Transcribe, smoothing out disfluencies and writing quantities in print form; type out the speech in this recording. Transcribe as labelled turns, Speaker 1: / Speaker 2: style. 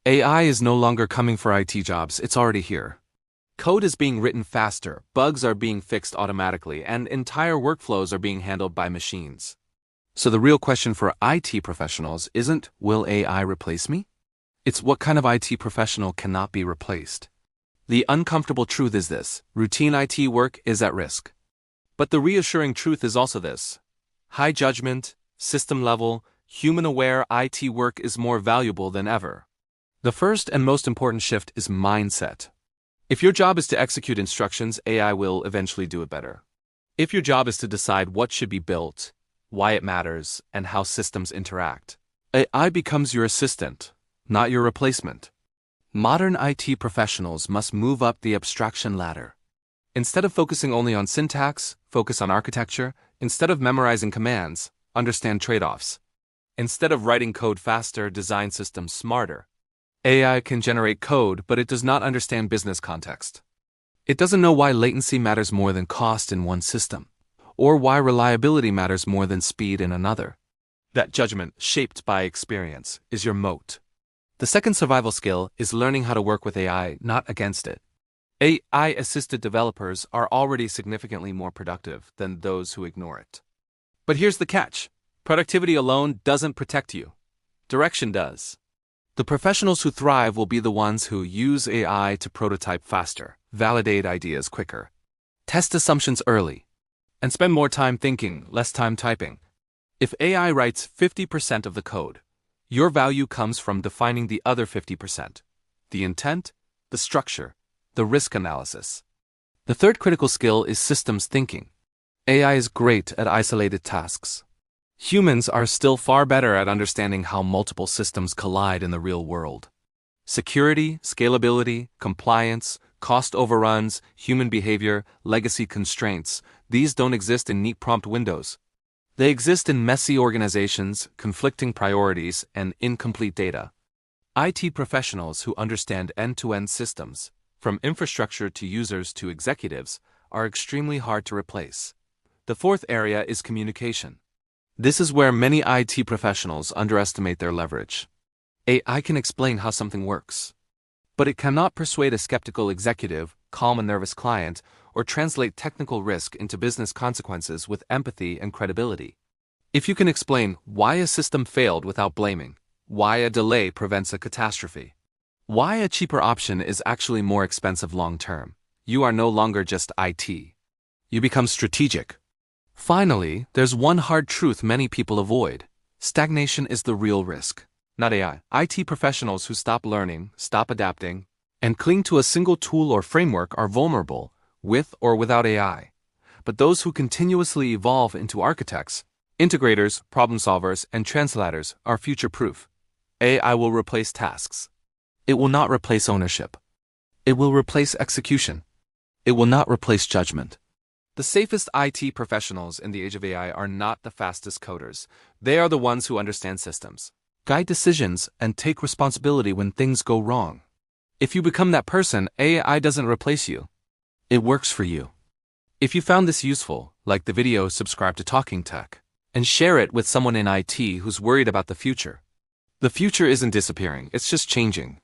Speaker 1: AI is no longer coming for IT jobs, it's already here. Code is being written faster, bugs are being fixed automatically, and entire workflows are being handled by machines. So the real question for IT professionals isn't, will AI replace me? It's what kind of IT professional cannot be replaced. The uncomfortable truth is this: routine IT work is at risk. But the reassuring truth is also this: high judgment, system-level, human-aware IT work is more valuable than ever. The first and most important shift is mindset. If your job is to execute instructions, AI will eventually do it better. If your job is to decide what should be built, why it matters, and how systems interact, AI becomes your assistant, not your replacement. Modern IT professionals must move up the abstraction ladder. Instead of focusing only on syntax, focus on architecture. Instead of memorizing commands, understand trade-offs. Instead of writing code faster, design systems smarter. AI can generate code, but it does not understand business context. It doesn't know why latency matters more than cost in one system, or why reliability matters more than speed in another. That judgment, shaped by experience, is your moat. The second survival skill is learning how to work with AI, not against it. AI-assisted developers are already significantly more productive than those who ignore it. But here's the catch: productivity alone doesn't protect you. Direction does. The professionals who thrive will be the ones who use AI to prototype faster, validate ideas quicker, test assumptions early, and spend more time thinking, less time typing. If AI writes 50% of the code, your value comes from defining the other 50%: the intent, the structure, the risk analysis. The third critical skill is systems thinking. AI is great at isolated tasks. Humans are still far better at understanding how multiple systems collide in the real world. Security, scalability, compliance, cost overruns, human behavior, legacy constraints, these don't exist in neat prompt windows. They exist in messy organizations, conflicting priorities, and incomplete data. IT professionals who understand end-to-end systems, from infrastructure to users to executives, are extremely hard to replace. The fourth area is communication. This is where many IT professionals underestimate their leverage. AI can explain how something works, but it cannot persuade a skeptical executive, calm a nervous client, or translate technical risk into business consequences with empathy and credibility. If you can explain why a system failed without blaming, why a delay prevents a catastrophe, why a cheaper option is actually more expensive long-term, you are no longer just IT. You become strategic. Finally, there's one hard truth many people avoid: stagnation is the real risk, not AI. IT professionals who stop learning, stop adapting, and cling to a single tool or framework are vulnerable, with or without AI. But those who continuously evolve into architects, integrators, problem solvers, and translators are future-proof. AI will replace tasks. It will not replace ownership. It will replace execution. It will not replace judgment. The safest IT professionals in the age of AI are not the fastest coders. They are the ones who understand systems, guide decisions, and take responsibility when things go wrong. If you become that person, AI doesn't replace you. It works for you. If you found this useful, like the video, subscribe to Talking Tech, and share it with someone in IT who's worried about the future. The future isn't disappearing, it's just changing.